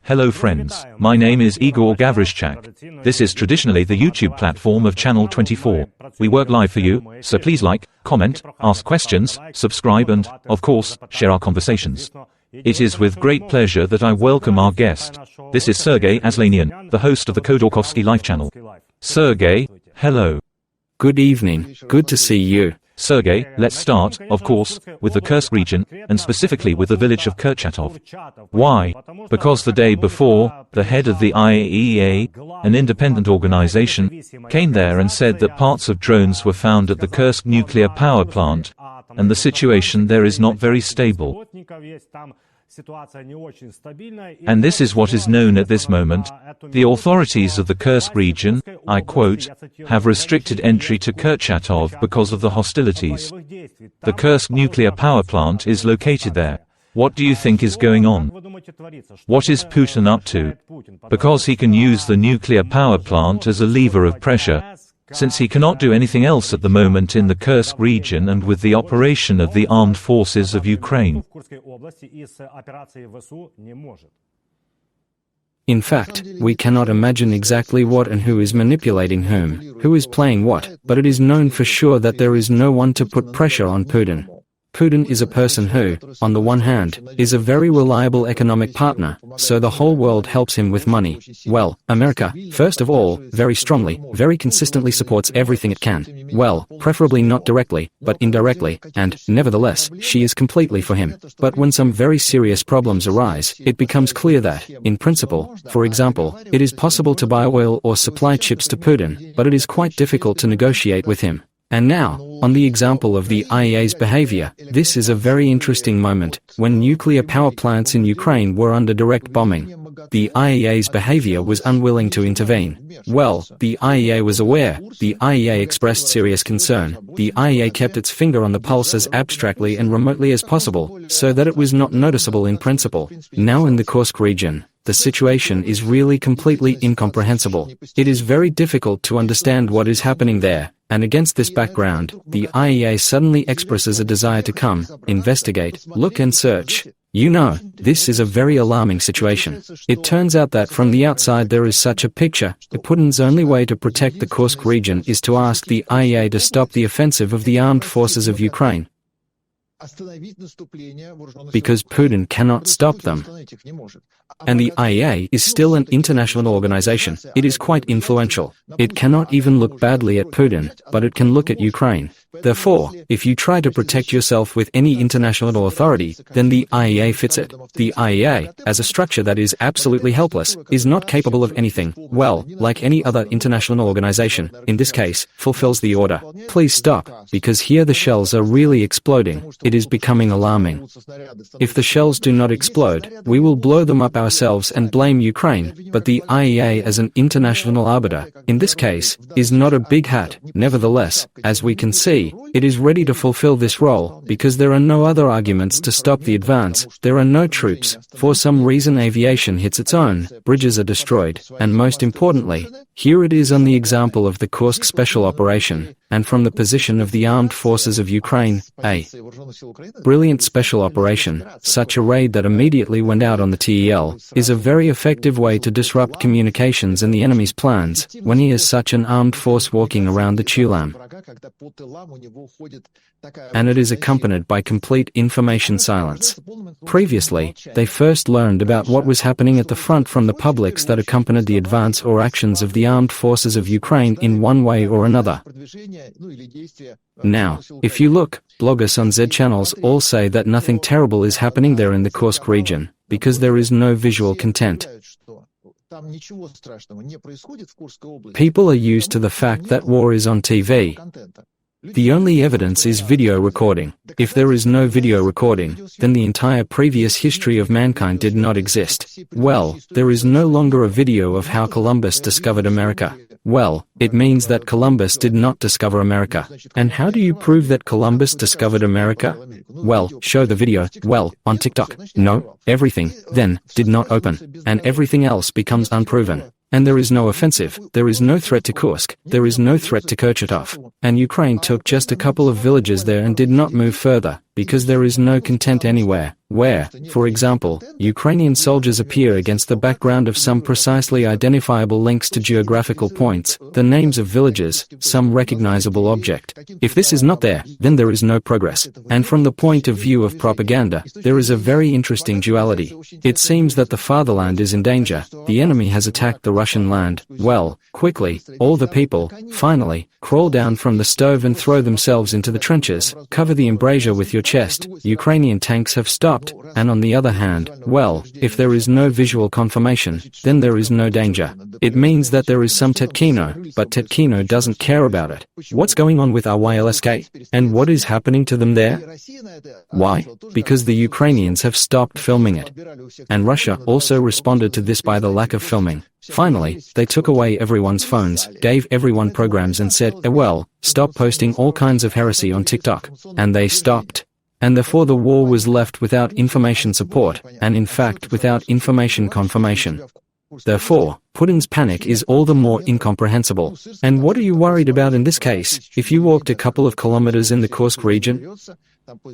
Hello friends, my name is Ihor Havryshchak. This is traditionally the YouTube platform of Channel 24. We work live for you, so please like, comment, ask questions, subscribe and, of course, share our conversations. It is with great pleasure that I welcome our guest. This is Sergey Aslanyan, the host of the Khodorkovsky Live channel. Sergey, hello. Good evening, good to see you. Sergey, let's start, of course, with the Kursk region, and specifically with the village of Kurchatov. Why? Because the day before, the head of the IAEA, an independent organization, came there and said that parts of drones were found at the Kursk Nuclear Power Plant, and the situation there is not very stable. And this is what is known at this moment. The authorities of the Kursk region, I quote, have restricted entry to Kurchatov because of the hostilities. The Kursk nuclear power plant is located there. What do you think is going on? What is Putin up to? Because he can use the nuclear power plant as a lever of pressure, since he cannot do anything else at the moment in the Kursk region and with the operation of the armed forces of Ukraine. In fact, we cannot imagine exactly what and who is manipulating whom, who is playing what, but it is known for sure that there is no one to put pressure on Putin. Putin is a person who, on the one hand, is a very reliable economic partner, so the whole world helps him with money. Well, America, first of all, very strongly, very consistently supports everything it can. Well, preferably not directly, but indirectly, and, nevertheless, she is completely for him. But when some very serious problems arise, it becomes clear that, in principle, for example, it is possible to buy oil or supply chips to Putin, but it is quite difficult to negotiate with him. And now, on the example of the IAEA's behavior, this is a very interesting moment, when nuclear power plants in Ukraine were under direct bombing. The IAEA's behavior was unwilling to intervene. Well, the IAEA was aware, the IAEA expressed serious concern, the IAEA kept its finger on the pulse as abstractly and remotely as possible, so that it was not noticeable in principle. Now in the Kursk region, the situation is really completely incomprehensible. It is very difficult to understand what is happening there, and against this background, the IAEA suddenly expresses a desire to come, investigate, look and search. You know, this is a very alarming situation. It turns out that from the outside there is such a picture. Putin's only way to protect the Kursk region is to ask the IAEA to stop the offensive of the armed forces of Ukraine. Because Putin cannot stop them. And the IAEA is still an international organization. It is quite influential. It cannot even look badly at Putin, but it can look at Ukraine. Therefore, if you try to protect yourself with any international authority, then the IAEA fits it. The IAEA, as a structure that is absolutely helpless, is not capable of anything, well, like any other international organization, in this case, fulfills the order. Please stop, because here the shells are really exploding. It is becoming alarming. If the shells do not explode, we will blow them up ourselves and blame Ukraine, but the IAEA as an international arbiter, in this case, is not a big hat. Nevertheless, as we can see, it is ready to fulfill this role, because there are no other arguments to stop the advance, there are no troops, for some reason aviation hits its own, bridges are destroyed, and most importantly, here it is on the example of the Kursk special operation, and from the position of the armed forces of Ukraine, a brilliant special operation, such a raid that immediately went out on the TEL, is a very effective way to disrupt communications and the enemy's plans, when he is such an armed force walking around the Chulam. And it is accompanied by complete information silence. Previously, they first learned about what was happening at the front from the publics that accompanied the advance or actions of the armed forces of Ukraine in one way or another. Now, if you look, bloggers on Z channels all say that nothing terrible is happening there in the Kursk region, because there is no visual content. People are used to the fact that war is on TV. The only evidence is video recording. If there is no video recording, then the entire previous history of mankind did not exist. Well, there is no longer a video of how Columbus discovered America. Well, it means that Columbus did not discover America. And how do you prove that Columbus discovered America? Well, show the video. Well, on TikTok. No, everything, then, did not open. And everything else becomes unproven. And there is no offensive, there is no threat to Kursk, there is no threat to Kurchatov. And Ukraine took just a couple of villages there and did not move further. because there is no content anywhere, where, for example, Ukrainian soldiers appear against the background of some precisely identifiable links to geographical points, the names of villages, some recognizable object. If this is not there, then there is no progress. And from the point of view of propaganda, there is a very interesting duality. It seems that the fatherland is in danger, the enemy has attacked the Russian land. Well, quickly, all the people, finally, crawl down from the stove and throw themselves into the trenches, cover the embrasure with your chest, Ukrainian tanks have stopped, and on the other hand, well, if there is no visual confirmation, then there is no danger. It means that there is some Tetkino, but Tetkino doesn't care about it. What's going on with RYLSK? And what is happening to them there? Why? Because the Ukrainians have stopped filming it. And Russia also responded to this by the lack of filming. Finally, they took away everyone's phones, gave everyone programs and said, well, stop posting all kinds of heresy on TikTok. And they stopped. And therefore the war was left without information support, and in fact without information confirmation. Therefore, Putin's panic is all the more incomprehensible. And what are you worried about in this case, if you walked a couple of kilometers in the Kursk region?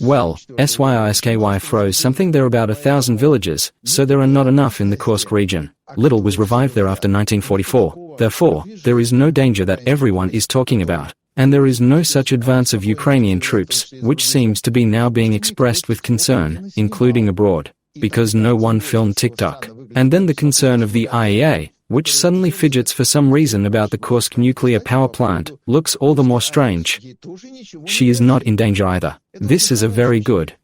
Well, SYISKY froze something there about 1,000 villages, so there are not enough in the Kursk region. Little was revived there after 1944. Therefore, there is no danger that everyone is talking about. And there is no such advance of Ukrainian troops, which seems to be now being expressed with concern, including abroad, because no one filmed TikTok. And then the concern of the IEA, which suddenly fidgets for some reason about the Kursk Nuclear Power Plant, looks all the more strange. She is not in danger either. This is a very good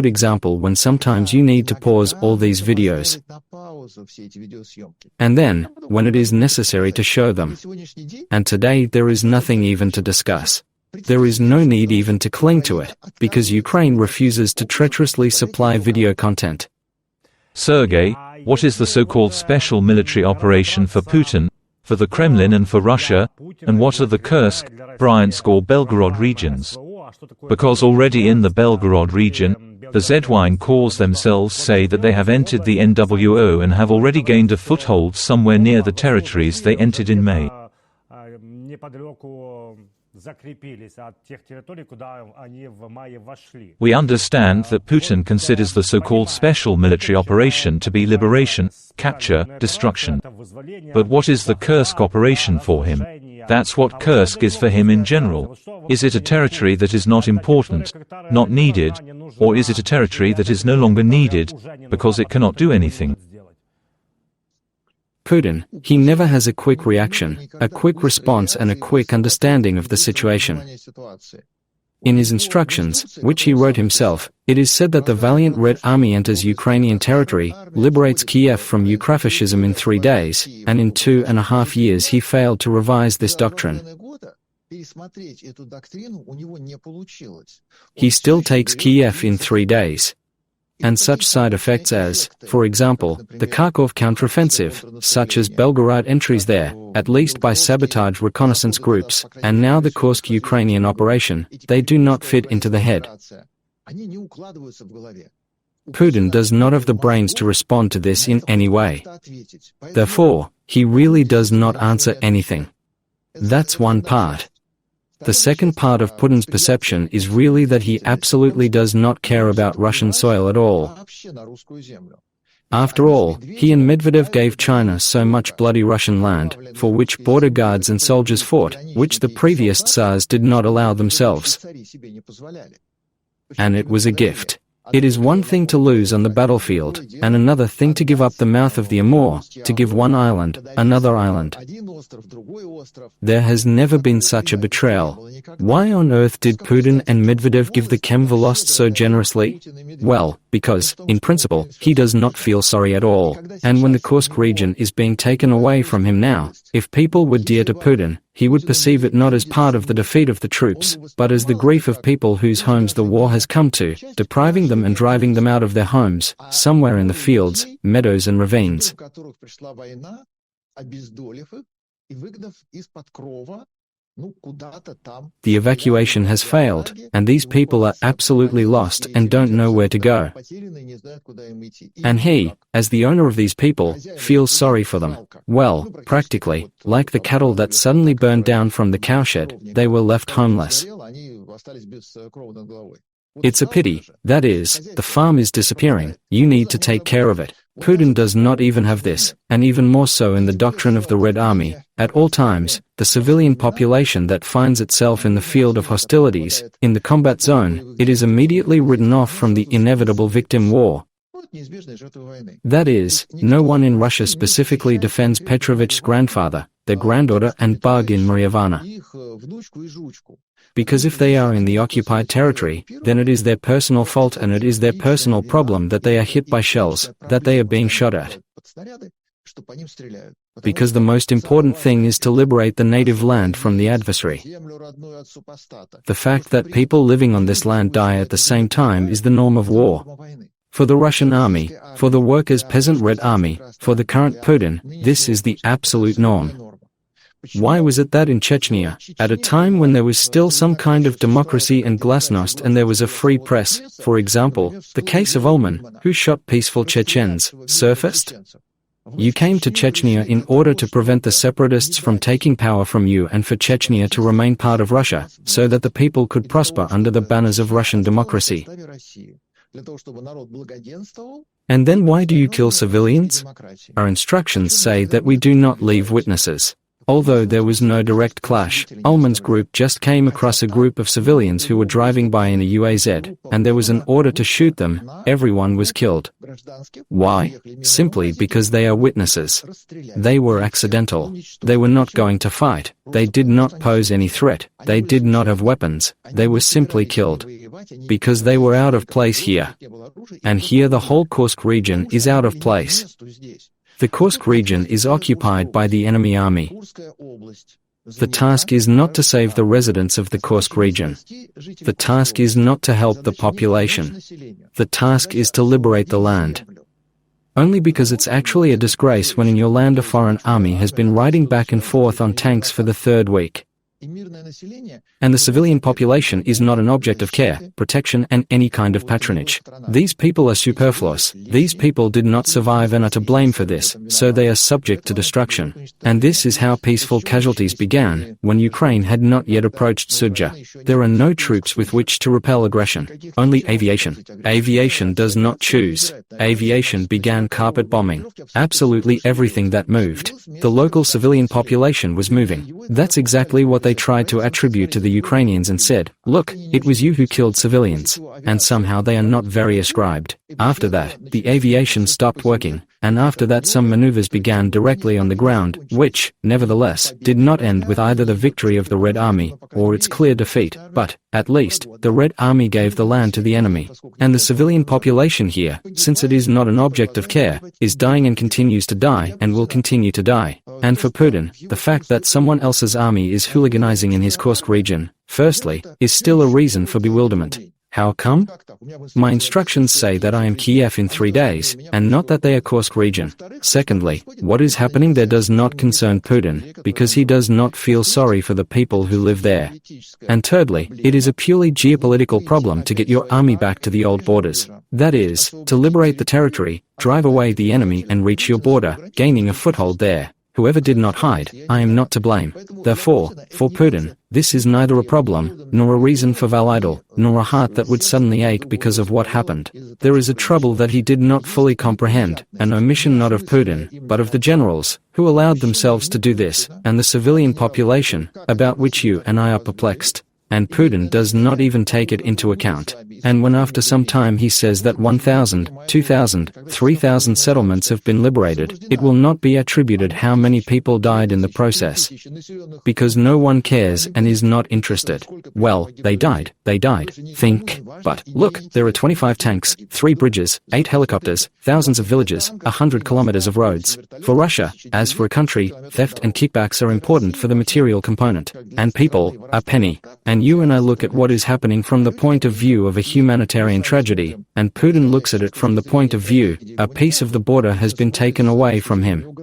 example when sometimes you need to pause all these videos. And then, when it is necessary to show them. And today there is nothing even to discuss. There is no need even to cling to it, because Ukraine refuses to treacherously supply video content. Sergey, what is the so-called special military operation for Putin, for the Kremlin and for Russia, and what are the Kursk, Bryansk or Belgorod regions? Because already in the Belgorod region, the ZY cores themselves say that they have entered the NWO and have already gained a foothold somewhere near the territories they entered in May. We understand that Putin considers the so-called special military operation to be liberation, capture, destruction. But what is the Kursk operation for him? That's what Kursk is for him in general. Is it a territory that is not important, not needed, or is it a territory that is no longer needed, because it cannot do anything? Putin, he never has a quick reaction, a quick response and a quick understanding of the situation. In his instructions, which he wrote himself, it is said that the valiant Red Army enters Ukrainian territory, liberates Kiev from Ukrafascism in 3 days, and in 2.5 years he failed to revise this doctrine. He still takes Kiev in 3 days. And such side effects as, for example, the Kharkov counteroffensive, such as Belgorod entries there, at least by sabotage reconnaissance groups, and now the Kursk Ukrainian operation, they do not fit into the head. Putin does not have the brains to respond to this in any way. Therefore, he really does not answer anything. That's one part. The second part of Putin's perception is really that he absolutely does not care about Russian soil at all. After all, he and Medvedev gave China so much bloody Russian land, for which border guards and soldiers fought, which the previous Tsars did not allow themselves. And it was a gift. It is one thing to lose on the battlefield, and another thing to give up the mouth of the Amur, to give one island, another island. There has never been such a betrayal. Why on earth did Putin and Medvedev give the Kemvolost so generously? Well, because, in principle, he does not feel sorry at all. And when the Kursk region is being taken away from him now, if people were dear to Putin, he would perceive it not as part of the defeat of the troops, but as the grief of people whose homes the war has come to, depriving them and driving them out of their homes, somewhere in the fields, meadows and ravines. The evacuation has failed, and these people are absolutely lost and don't know where to go. And he, as the owner of these people, feels sorry for them. Well, practically, like the cattle that suddenly burned down from the cowshed, they were left homeless. It's a pity. That is, the farm is disappearing. You need to take care of it. Putin does not even have this, and even more so in the doctrine of the Red Army. At all times, the civilian population that finds itself in the field of hostilities, in the combat zone, it is immediately written off from the inevitable victim war. That is, no one in Russia specifically defends Petrovich's grandfather, their granddaughter and bug in Mariavana. Because if they are in the occupied territory, then it is their personal fault and it is their personal problem that they are hit by shells, that they are being shot at. Because the most important thing is to liberate the native land from the adversary. The fact that people living on this land die at the same time is the norm of war. For the Russian army, for the workers' peasant Red Army, for the current Putin, this is the absolute norm. Why was it that in Chechnya, at a time when there was still some kind of democracy and glasnost and there was a free press, for example, the case of Ulman, who shot peaceful Chechens, surfaced? You came to Chechnya in order to prevent the separatists from taking power from you and for Chechnya to remain part of Russia, so that the people could prosper under the banners of Russian democracy. And then why do you kill civilians? Our instructions say that we do not leave witnesses. Although there was no direct clash, Ulman's group just came across a group of civilians who were driving by in a UAZ, and there was an order to shoot them. Everyone was killed. Why? Simply because they are witnesses. They were accidental. They were not going to fight. They did not pose any threat. They did not have weapons. They were simply killed. Because they were out of place here. And here the whole Kursk region is out of place. The Kursk region is occupied by the enemy army. The task is not to save the residents of the Kursk region. The task is not to help the population. The task is to liberate the land. Only because it's actually a disgrace when in your land a foreign army has been riding back and forth on tanks for the third week. And the civilian population is not an object of care, protection and any kind of patronage. These people are superfluous. These people did not survive and are to blame for this, so they are subject to destruction. And this is how peaceful casualties began, when Ukraine had not yet approached Sudzha. There are no troops with which to repel aggression. Only aviation. Aviation does not choose. Aviation began carpet bombing. Absolutely everything that moved. The local civilian population was moving. That's exactly what they tried to attribute to the Ukrainians and said, look, it was you who killed civilians. And somehow they are not very ascribed. After that, the aviation stopped working, and after that some maneuvers began directly on the ground, which, nevertheless, did not end with either the victory of the Red Army, or its clear defeat, but, at least, the Red Army gave the land to the enemy. And the civilian population here, since it is not an object of care, is dying and continues to die and will continue to die. And for Putin, the fact that someone else's army is hooliganizing in his Kursk region, firstly, is still a reason for bewilderment. How come? My instructions say that I am Kiev in 3 days, and not that they are Kursk region. Secondly, what is happening there does not concern Putin, because he does not feel sorry for the people who live there. And thirdly, it is a purely geopolitical problem to get your army back to the old borders. That is, to liberate the territory, drive away the enemy and reach your border, gaining a foothold there. Whoever did not hide, I am not to blame. Therefore, for Putin, this is neither a problem, nor a reason for validal, nor a heart that would suddenly ache because of what happened. There is a trouble that he did not fully comprehend, an omission not of Putin, but of the generals, who allowed themselves to do this, and the civilian population, about which you and I are perplexed. And Putin does not even take it into account. And when after some time he says that 1,000, 2,000, 3,000 settlements have been liberated, it will not be attributed how many people died in the process. Because no one cares and is not interested. Well, they died. Think. But, look, there are 25 tanks, 3 bridges, 8 helicopters, thousands of villages, 100 kilometers of roads. For Russia, as for a country, theft and kickbacks are important for the material component. And people are penny. And you and I look at what is happening from the point of view of a humanitarian tragedy, and Putin looks at it from the point of view, a piece of the border has been taken away from him.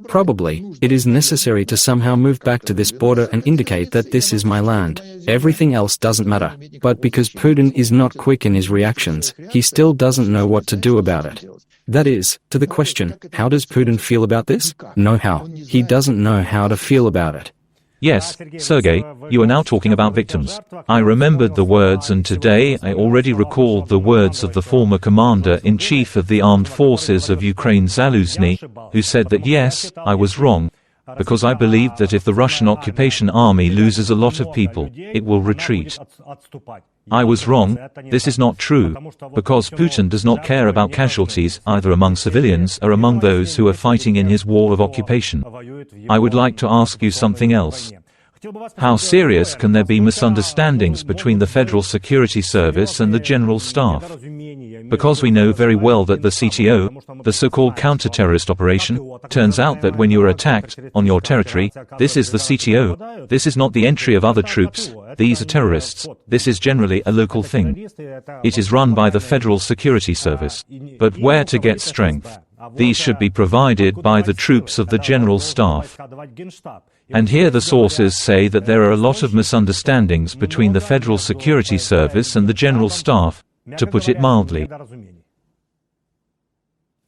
Probably, it is necessary to somehow move back to this border and indicate that this is my land. Everything else doesn't matter. But because Putin is not quick in his reactions, he still doesn't know what to do about it. That is, to the question, how does Putin feel about this? No how. He doesn't know how to feel about it. Yes, Sergey, you are now talking about victims. I remembered the words, and today I already recalled the words of the former Commander-in-Chief of the Armed Forces of Ukraine Zaluzhny, who said that yes, I was wrong, because I believed that if the Russian occupation army loses a lot of people, it will retreat. I was wrong. This is not true, because Putin does not care about casualties either among civilians or among those who are fighting in his war of occupation. I would like to ask you something else. How serious can there be misunderstandings between the Federal Security Service and the General Staff? Because we know very well that the CTO, the so-called counter-terrorist operation, turns out that when you are attacked, on your territory, this is the CTO. This is not the entry of other troops. These are terrorists. This is generally a local thing. It is run by the Federal Security Service. But where to get strength? These should be provided by the troops of the General Staff. And here the sources say that there are a lot of misunderstandings between the Federal Security Service and the General Staff, to put it mildly.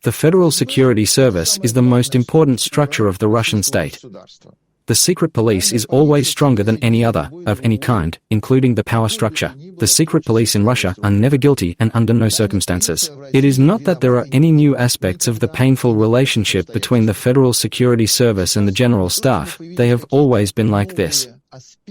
The Federal Security Service is the most important structure of the Russian state. The secret police is always stronger than any other, of any kind, including the power structure. The secret police in Russia are never guilty and under no circumstances. It is not that there are any new aspects of the painful relationship between the Federal Security Service and the General Staff. They have always been like this.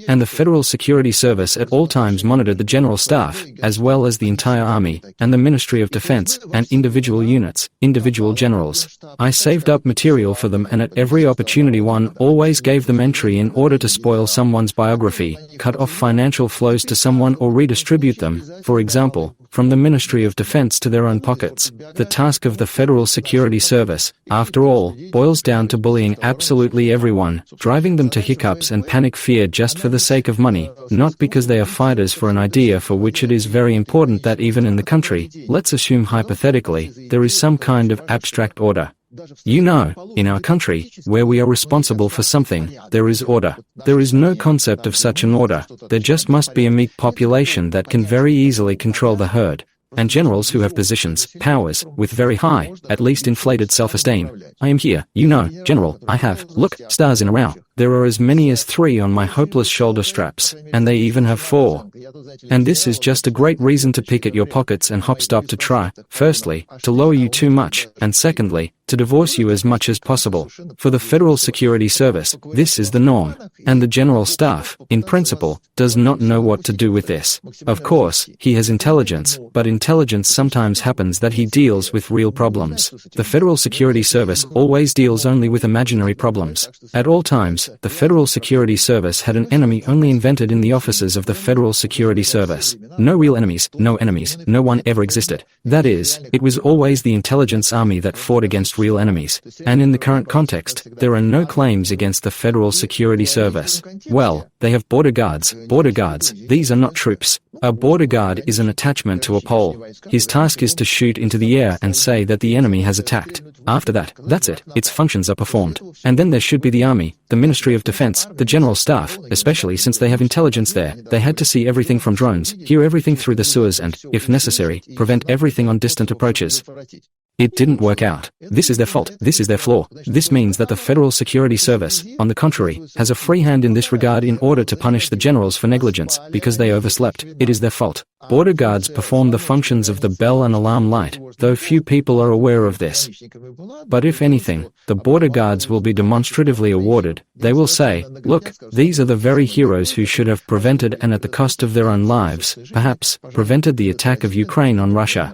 And the Federal Security Service at all times monitored the General Staff, as well as the entire army, and the Ministry of Defense, and individual units, individual generals. I saved up material for them, and at every opportunity one always gave them entry in order to spoil someone's biography, cut off financial flows to someone or redistribute them, for example, from the Ministry of Defense to their own pockets. The task of the Federal Security Service, after all, boils down to bullying absolutely everyone, driving them to hiccups and panic fear just for the sake of money, not because they are fighters for an idea for which it is very important that even in the country, let's assume hypothetically, there is some kind of abstract order. You know, in our country, where we are responsible for something, there is order. There is no concept of such an order. There just must be a meek population that can very easily control the herd. And generals who have positions, powers, with very high, at least inflated self-esteem. I am here, you know, general, I have, look, stars in a row. There are as many as 3 on my hopeless shoulder straps, and they even have 4. And this is just a great reason to pick at your pockets and hop-stop to try, firstly, to lower you too much, and secondly, to divorce you as much as possible. For the Federal Security Service, this is the norm. And the General Staff, in principle, does not know what to do with this. Of course, he has intelligence, but intelligence sometimes happens that he deals with real problems. The Federal Security Service always deals only with imaginary problems. At all times, the Federal Security Service had an enemy only invented in the offices of the Federal Security Service. No real enemies, no one ever existed. That is, it was always the intelligence army that fought against real enemies. And in the current context, there are no claims against the Federal Security Service. Well, they have border guards. Border guards, these are not troops. A border guard is an attachment to a pole. His task is to shoot into the air and say that the enemy has attacked. After that, that's it, its functions are performed. And then there should be the army, the Ministry of Defense, the General Staff, especially since they have intelligence there. They had to see everything from drones, hear everything through the sewers and, if necessary, prevent everything on distant approaches. It didn't work out. This is their fault. This is their flaw. This means that the Federal Security Service, on the contrary, has a free hand in this regard in order to punish the generals for negligence, because they overslept. It is their fault. Border guards perform the functions of the bell and alarm light, though few people are aware of this. But if anything, the border guards will be demonstratively awarded. They will say, look, these are the very heroes who should have prevented and at the cost of their own lives, perhaps, prevented the attack of Ukraine on Russia.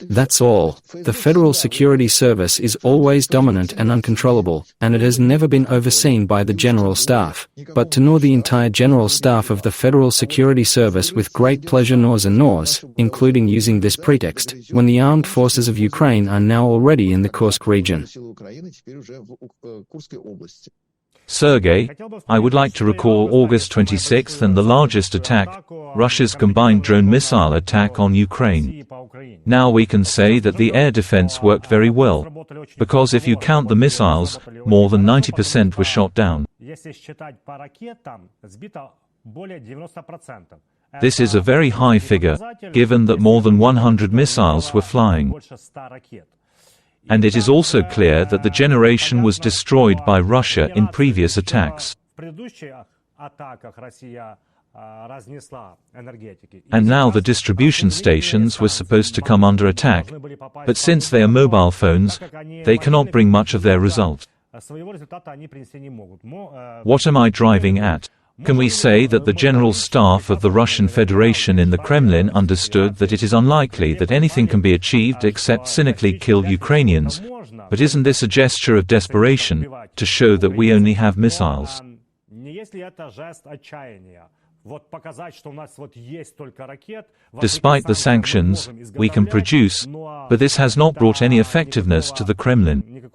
That's all. The Federal Security Service is always dominant and uncontrollable, and it has never been overseen by the General Staff. But to gnaw the entire General Staff of the Federal Security Service with great pleasure gnaws and gnaws, including using this pretext, when the armed forces of Ukraine are now already in the Kursk region. Sergey, I would like to recall August 26 and the largest attack, Russia's combined drone missile attack on Ukraine. Now we can say that the air defense worked very well, because if you count the missiles, more than 90% were shot down. This is a very high figure, given that more than 100 missiles were flying. And it is also clear that the generation was destroyed by Russia in previous attacks. And now the distribution stations were supposed to come under attack, but since they are mobile phones, they cannot bring much of their result. What am I driving at? Can we say that the General Staff of the Russian Federation in the Kremlin understood that it is unlikely that anything can be achieved except cynically kill Ukrainians? But isn't this a gesture of desperation, to show that we only have missiles? Despite the sanctions, we can produce, but this has not brought any effectiveness to the Kremlin.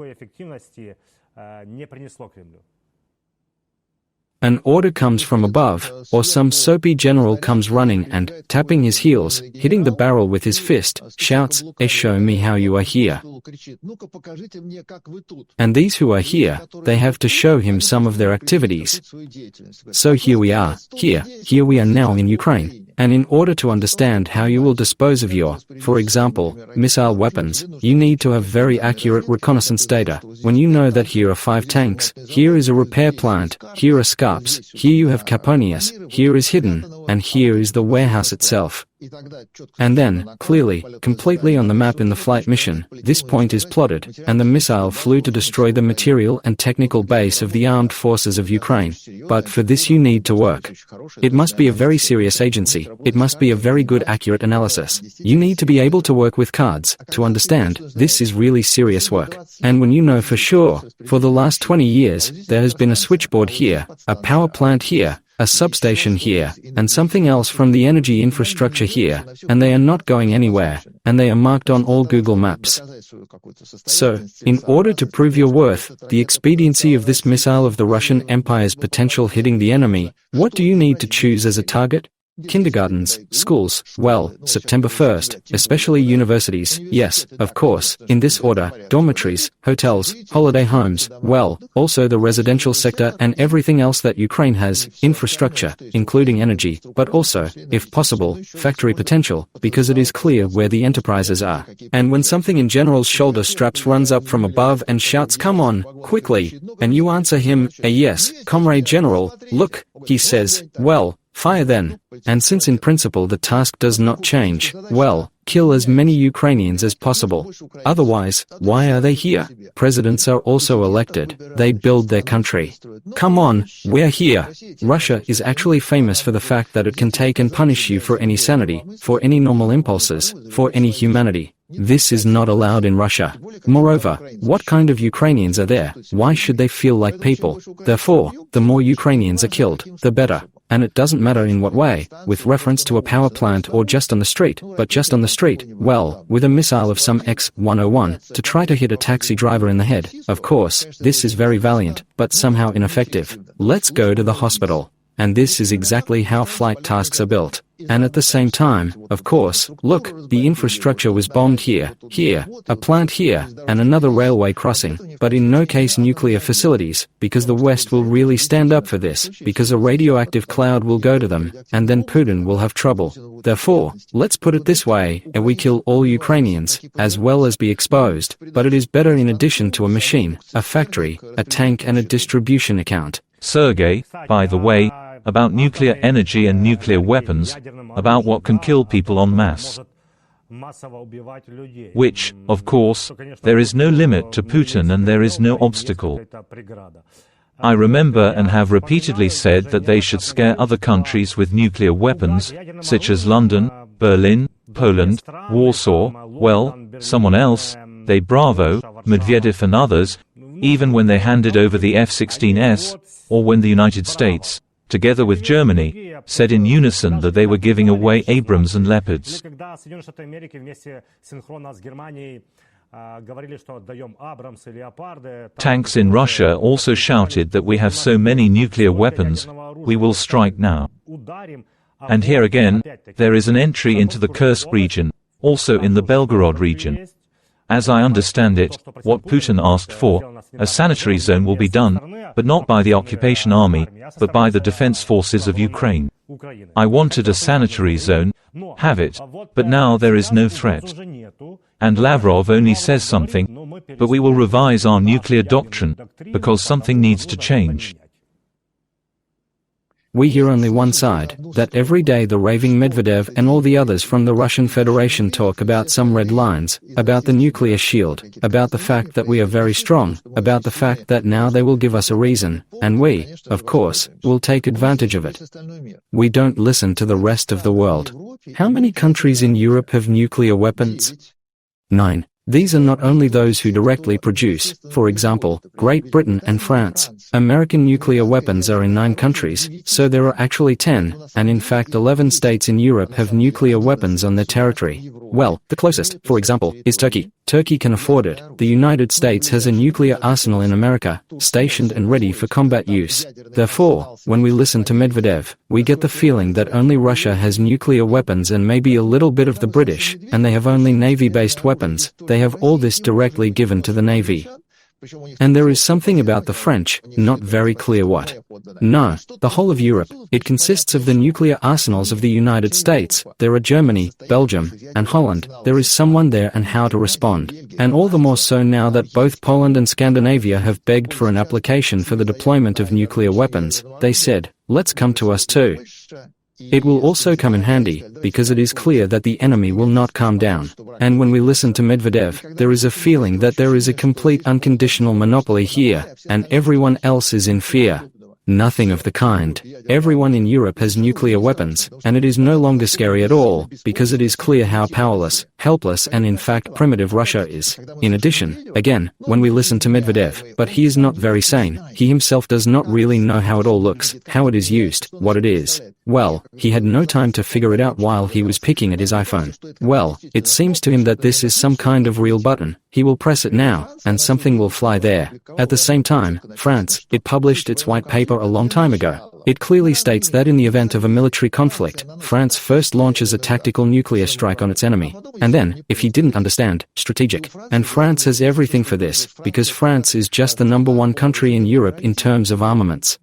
An order comes from above, or some soapy general comes running and, tapping his heels, hitting the barrel with his fist, shouts, "Show me how you are here." And these who are here, they have to show him some of their activities. So here we are, here we are now in Ukraine. And in order to understand how you will dispose of your, for example, missile weapons, you need to have very accurate reconnaissance data. When you know that here are 5 tanks, here is a repair plant, here are SCAPs, here you have Caponius, here is hidden, and here is the warehouse itself. And then, clearly, completely on the map in the flight mission, this point is plotted, and the missile flew to destroy the material and technical base of the armed forces of Ukraine. But for this you need to work. It must be a very serious agency, it must be a very good accurate analysis. You need to be able to work with cards, to understand, this is really serious work. And when you know for sure, for the last 20 years, there has been a switchboard here, a power plant here, a substation here, and something else from the energy infrastructure here, and they are not going anywhere, and they are marked on all Google Maps. So, in order to prove your worth, the expediency of this missile of the Russian Empire's potential hitting the enemy, what do you need to choose as a target? Kindergartens, schools, well, September 1st, especially universities, yes, of course, in this order, dormitories, hotels, holiday homes, well, also the residential sector and everything else that Ukraine has, infrastructure, including energy, but also, if possible, factory potential, because it is clear where the enterprises are. And when something in General's shoulder straps runs up from above and shouts, "Come on, quickly," and you answer him, "Yes, Comrade General," look, he says, well, fire then. And since in principle the task does not change, well, kill as many Ukrainians as possible. Otherwise, why are they here? Presidents are also elected. They build their country. Come on, we're here. Russia is actually famous for the fact that it can take and punish you for any sanity, for any normal impulses, for any humanity. This is not allowed in Russia. Moreover, what kind of Ukrainians are there? Why should they feel like people? Therefore, the more Ukrainians are killed, the better. And it doesn't matter in what way, with reference to a power plant or just on the street, but just on the street, well, with a missile of some X-101, to try to hit a taxi driver in the head. Of course, this is very valiant, but somehow ineffective. Let's go to the hospital. And this is exactly how flight tasks are built. And at the same time, of course, look, the infrastructure was bombed here, a plant here, and another railway crossing, but in no case nuclear facilities, because the West will really stand up for this, because a radioactive cloud will go to them, and then Putin will have trouble. Therefore, let's put it this way, we kill all Ukrainians, as well as be exposed, but it is better in addition to a machine, a factory, a tank and a distribution account. Sergey, by the way, about nuclear energy and nuclear weapons, about what can kill people en masse. Which, of course, there is no limit to Putin and there is no obstacle. I remember and have repeatedly said that they should scare other countries with nuclear weapons, such as London, Berlin, Poland, Warsaw, well, someone else, they Bravo, Medvedev and others, even when they handed over the F-16S, or when the United States, together with Germany, said in unison that they were giving away Abrams and Leopards. Tanks in Russia also shouted that we have so many nuclear weapons, we will strike now. And here again, there is an entry into the Kursk region, also in the Belgorod region. As I understand it, what Putin asked for, a sanitary zone will be done, but not by the occupation army, but by the defense forces of Ukraine. I wanted a sanitary zone, have it, but now there is no threat. And Lavrov only says something, but we will revise our nuclear doctrine, because something needs to change. We hear only one side, that every day the raving Medvedev and all the others from the Russian Federation talk about some red lines, about the nuclear shield, about the fact that we are very strong, about the fact that now they will give us a reason, and we, of course, will take advantage of it. We don't listen to the rest of the world. How many countries in Europe have nuclear weapons? 9. These are not only those who directly produce, for example, Great Britain and France. American nuclear weapons are in 9 countries, so there are actually 10, and in fact 11 states in Europe have nuclear weapons on their territory. Well, the closest, for example, is Turkey. Turkey can afford it. The United States has a nuclear arsenal in America, stationed and ready for combat use. Therefore, when we listen to Medvedev, we get the feeling that only Russia has nuclear weapons and maybe a little bit of the British, and they have only Navy-based weapons. They have all this directly given to the Navy. And there is something about the French, not very clear what. No, the whole of Europe, it consists of the nuclear arsenals of the United States. There are Germany, Belgium, and Holland. There is someone there and how to respond. And all the more so now that both Poland and Scandinavia have begged for an application for the deployment of nuclear weapons. They said, let's come to us too. It will also come in handy, because it is clear that the enemy will not calm down. And when we listen to Medvedev, there is a feeling that there is a complete unconditional monopoly here, and everyone else is in fear. Nothing of the kind. Everyone in Europe has nuclear weapons, and it is no longer scary at all, because it is clear how powerless, helpless and in fact primitive Russia is. In addition, again, when we listen to Medvedev, but he is not very sane, he himself does not really know how it all looks, how it is used, what it is. Well, he had no time to figure it out while he was picking at his iPhone. Well, it seems to him that this is some kind of real button. He will press it now, and something will fly there. At the same time, France, it published its white paper a long time ago. It clearly states that in the event of a military conflict, France first launches a tactical nuclear strike on its enemy. And then, if he didn't understand, strategic. And France has everything for this, because France is just the #1 country in Europe in terms of armaments.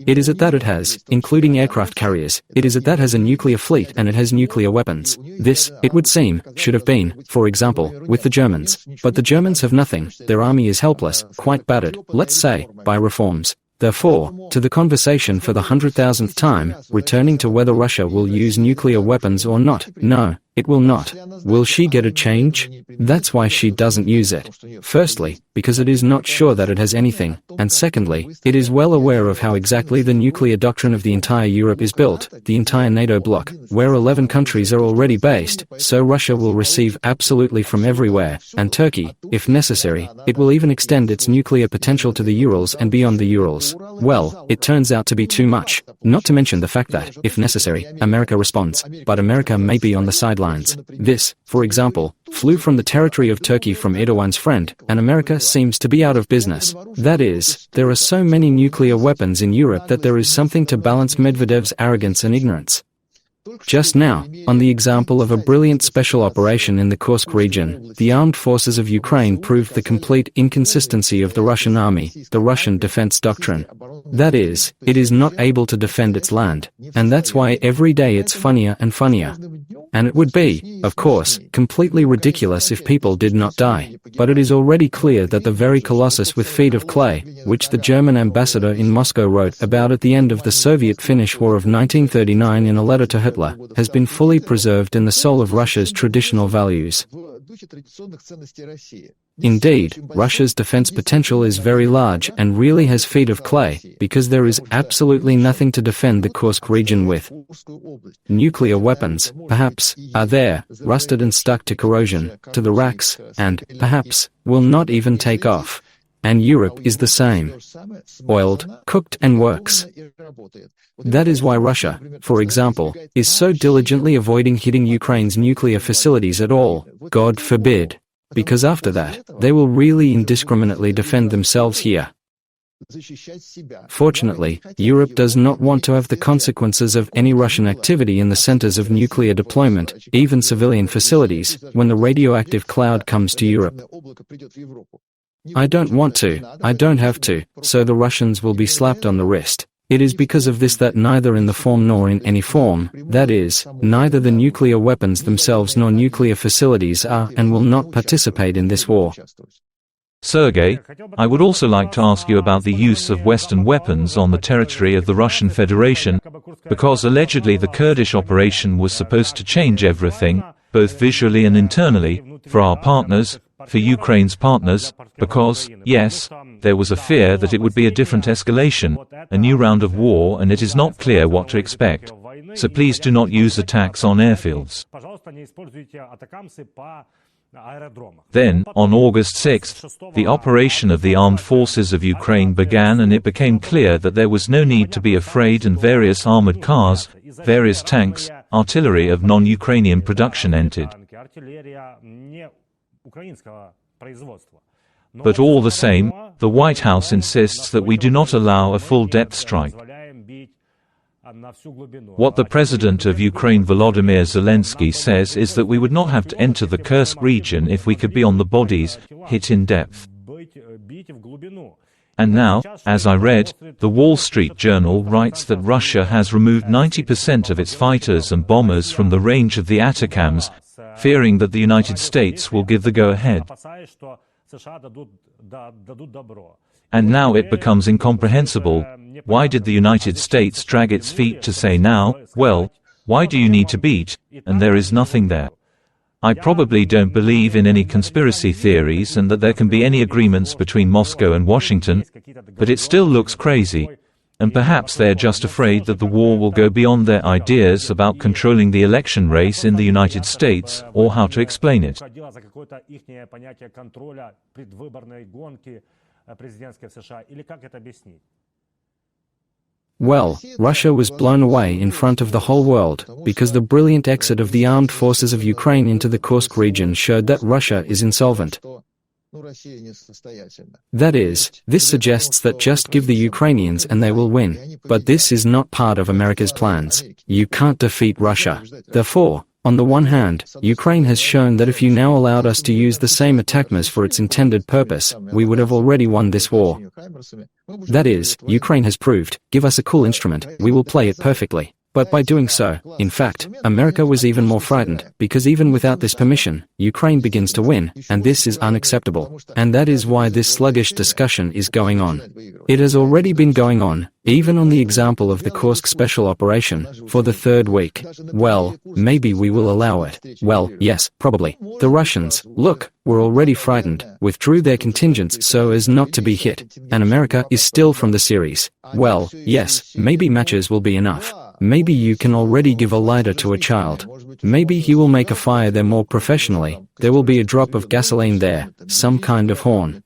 It is at that it has, including aircraft carriers, it is at that has a nuclear fleet and it has nuclear weapons. This, it would seem, should have been, for example, with the Germans. But the Germans have nothing, their army is helpless, quite battered, let's say, by reforms. Therefore, to the conversation for the 100,000th time, returning to whether Russia will use nuclear weapons or not, no, it will not. Will she get a change? That's why she doesn't use it. Firstly, because it is not sure that it has anything, and secondly, it is well aware of how exactly the nuclear doctrine of the entire Europe is built, the entire NATO bloc, where 11 countries are already based, so Russia will receive absolutely from everywhere, and Turkey, if necessary, it will even extend its nuclear potential to the Urals and beyond the Urals. Well, it turns out to be too much. Not to mention the fact that, if necessary, America responds, but America may be on the sidelines. This, for example, flew from the territory of Turkey from Erdogan's friend, and America seems to be out of business. That is, there are so many nuclear weapons in Europe that there is something to balance Medvedev's arrogance and ignorance. Just now, on the example of a brilliant special operation in the Kursk region, the armed forces of Ukraine proved the complete inconsistency of the Russian army, the Russian defense doctrine. That is, it is not able to defend its land, and that's why every day it's funnier and funnier. And it would be, of course, completely ridiculous if people did not die. But it is already clear that the very colossus with feet of clay, which the German ambassador in Moscow wrote about at the end of the Soviet-Finnish War of 1939 in a letter to Hitler, has been fully preserved in the soul of Russia's traditional values. Indeed, Russia's defense potential is very large and really has feet of clay, because there is absolutely nothing to defend the Kursk region with. Nuclear weapons, perhaps, are there, rusted and stuck to corrosion, to the racks, and, perhaps, will not even take off. And Europe is the same. Oiled, cooked and works. That is why Russia, for example, is so diligently avoiding hitting Ukraine's nuclear facilities at all, God forbid. Because after that, they will really indiscriminately defend themselves here. Fortunately, Europe does not want to have the consequences of any Russian activity in the centers of nuclear deployment, even civilian facilities, when the radioactive cloud comes to Europe. I don't want to, I don't have to, so the Russians will be slapped on the wrist. It is because of this that neither in the form nor in any form, that is, neither the nuclear weapons themselves nor nuclear facilities are and will not participate in this war. Sergey, I would also like to ask you about the use of Western weapons on the territory of the Russian Federation, because allegedly the Kurdish operation was supposed to change everything, both visually and internally, for our partners, for Ukraine's partners, because, yes, there was a fear that it would be a different escalation, a new round of war, and it is not clear what to expect. So please do not use attacks on airfields. Then, on August 6, the operation of the armed forces of Ukraine began, and it became clear that there was no need to be afraid, and various armored cars, various tanks, artillery of non-Ukrainian production entered. But all the same, the White House insists that we do not allow a full-depth strike. What the President of Ukraine Volodymyr Zelensky says is that we would not have to enter the Kursk region if we could be on the bodies, hit in depth. And now, as I read, the Wall Street Journal writes that Russia has removed 90% of its fighters and bombers from the range of the ATACMS, fearing that the United States will give the go-ahead. And now it becomes incomprehensible. Why did the United States drag its feet to say now, well, why do you need to beat, and there is nothing there? I probably don't believe in any conspiracy theories and that there can be any agreements between Moscow and Washington, but it still looks crazy. And perhaps they're just afraid that the war will go beyond their ideas about controlling the election race in the United States, or how to explain it. Well, Russia was blown away in front of the whole world, because the brilliant exit of the armed forces of Ukraine into the Kursk region showed that Russia is insolvent. That is, this suggests that just give the Ukrainians and they will win. But this is not part of America's plans. You can't defeat Russia. Therefore, on the one hand, Ukraine has shown that if you now allowed us to use the same ATACMS for its intended purpose, we would have already won this war. That is, Ukraine has proved, give us a cool instrument, we will play it perfectly. But by doing so, in fact, America was even more frightened, because even without this permission, Ukraine begins to win, and this is unacceptable. And that is why this sluggish discussion is going on. It has already been going on, even on the example of the Kursk special operation, for the third week. Well, maybe we will allow it. Well, yes, probably. The Russians, look, were already frightened, withdrew their contingents so as not to be hit, and America is still from the series. Well, yes, maybe matches will be enough. Maybe you can already give a lighter to a child. Maybe he will make a fire there more professionally. There will be a drop of gasoline there, some kind of horn.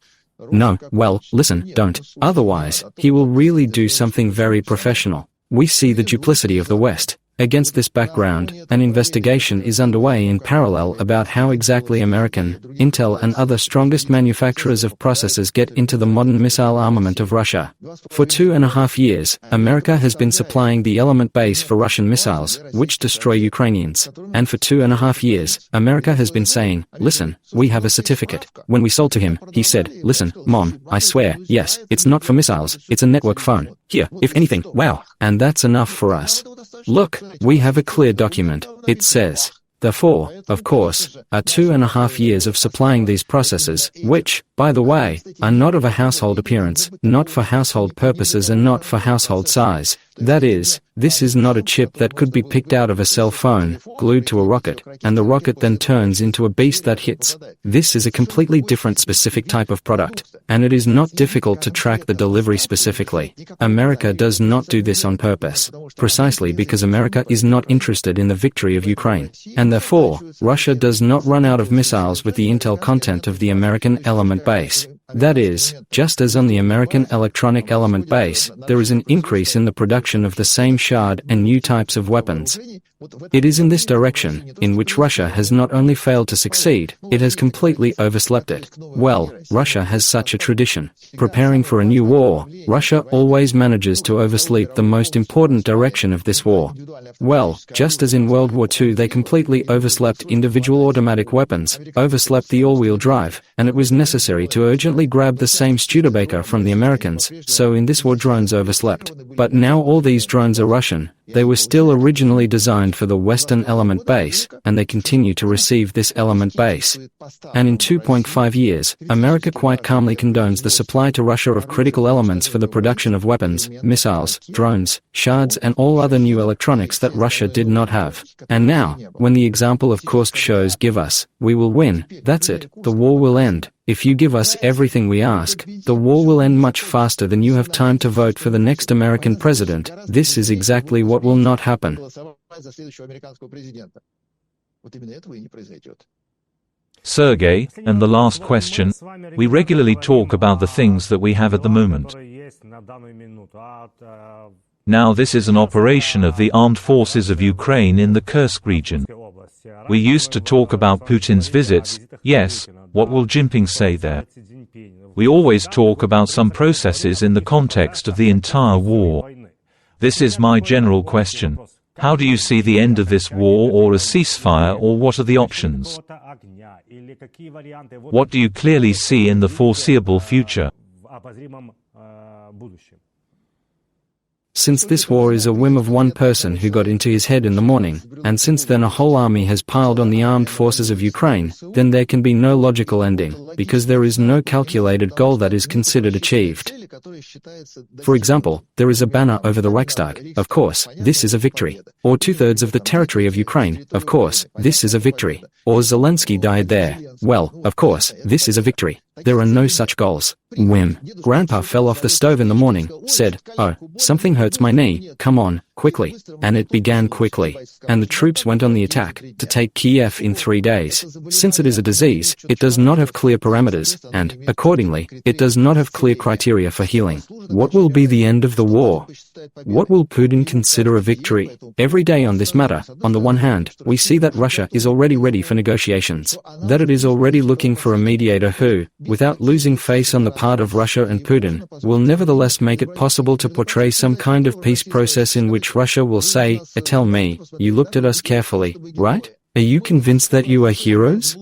No, well, listen, don't. Otherwise, he will really do something very professional. We see the duplicity of the West. Against this background, an investigation is underway in parallel about how exactly American, Intel and other strongest manufacturers of processors get into the modern missile armament of Russia. For 2.5 years, America has been supplying the element base for Russian missiles, which destroy Ukrainians. And for 2.5 years, America has been saying, listen, we have a certificate. When we sold to him, he said, listen, Mom, I swear, yes, it's not for missiles, it's a network phone. Here, if anything, wow. And that's enough for us. Look, we have a clear document. It says, therefore, of course, are 2.5 years of supplying these processors, which, by the way, are not of a household appearance, not for household purposes and not for household size. That is, this is not a chip that could be picked out of a cell phone, glued to a rocket, and the rocket then turns into a beast that hits. This is a completely different specific type of product, and it is not difficult to track the delivery specifically. America does not do this on purpose, precisely because America is not interested in the victory of Ukraine, and therefore, Russia does not run out of missiles with the Intel content of the American element base. That is, just as on the American electronic element base, there is an increase in the production of the same shard and new types of weapons. It is in this direction, in which Russia has not only failed to succeed, it has completely overslept it. Well, Russia has such a tradition. Preparing for a new war, Russia always manages to oversleep the most important direction of this war. Well, just as in World War II they completely overslept individual automatic weapons, overslept the all-wheel drive, and it was necessary to urgently grab the same Studebaker from the Americans, so in this war drones overslept. But now all these drones are Russian, They were still originally designed for the Western element base, and they continue to receive this element base. And in 2.5 years, America quite calmly condones the supply to Russia of critical elements for the production of weapons, missiles, drones, shards and all other new electronics that Russia did not have. And now, when the example of Kursk shows give us, we will win, that's it, the war will end. If you give us everything we ask, the war will end much faster than you have time to vote for the next American president. This is exactly what will not happen. Sergey, and the last question, we regularly talk about the things that we have at the moment. Now this is an operation of the armed forces of Ukraine in the Kursk region. We used to talk about Putin's visits, yes, what will Jinping say there? We always talk about some processes in the context of the entire war. This is my general question. How do you see the end of this war, or a ceasefire, or what are the options? What do you clearly see in the foreseeable future? Since this war is a whim of one person who got into his head in the morning, and since then a whole army has piled on the armed forces of Ukraine, then there can be no logical ending, because there is no calculated goal that is considered achieved. For example, there is a banner over the Reichstag, of course, this is a victory. Or 2/3 of the territory of Ukraine, of course, this is a victory. Or Zelensky died there, well, of course, this is a victory. There are no such goals. Whim. Grandpa fell off the stove in the morning, said, "Oh, something hurts my knee, come on, quickly." And it began quickly. And the troops went on the attack, to take Kiev in 3 days. Since it is a disease, it does not have clear parameters, and, accordingly, it does not have clear criteria for healing. What will be the end of the war? What will Putin consider a victory? Every day on this matter, on the one hand, we see that Russia is already ready for negotiations, that it is already looking for a mediator who, without losing face on the part of Russia and Putin, will nevertheless make it possible to portray some kind of peace process in which Russia will say, "Tell me, you looked at us carefully, right? Are you convinced that you are heroes?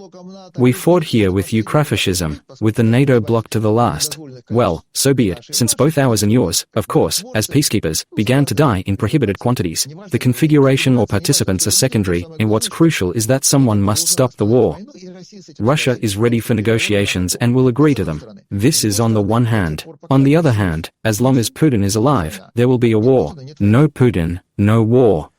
We fought here with Ukrafascism, with the NATO bloc to the last. Well, so be it, since both ours and yours, of course, as peacekeepers, began to die in prohibited quantities. The configuration or participants are secondary, and what's crucial is that someone must stop the war. Russia is ready for negotiations and will agree to them. This is on the one hand. On the other hand, as long as Putin is alive, there will be a war. No Putin, no war."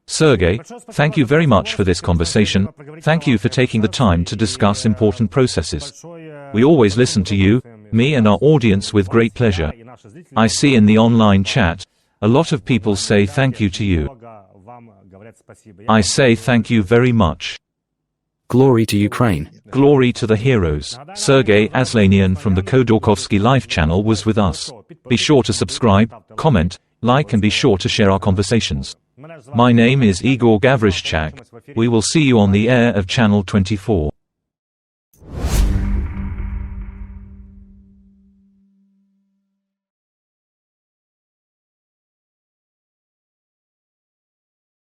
Sergey, thank you very much for this conversation. Thank you for taking the time to discuss important processes. We always listen to you, me and our audience with great pleasure. I see in the online chat, a lot of people say thank you to you. I say thank you very much. Glory to Ukraine. Glory to the heroes. Sergey Aslanyan from the Khodorkovsky Life channel was with us. Be sure to subscribe, comment, like and be sure to share our conversations. My name is Ihor Havryshchak. We will see you on the air of Channel 24.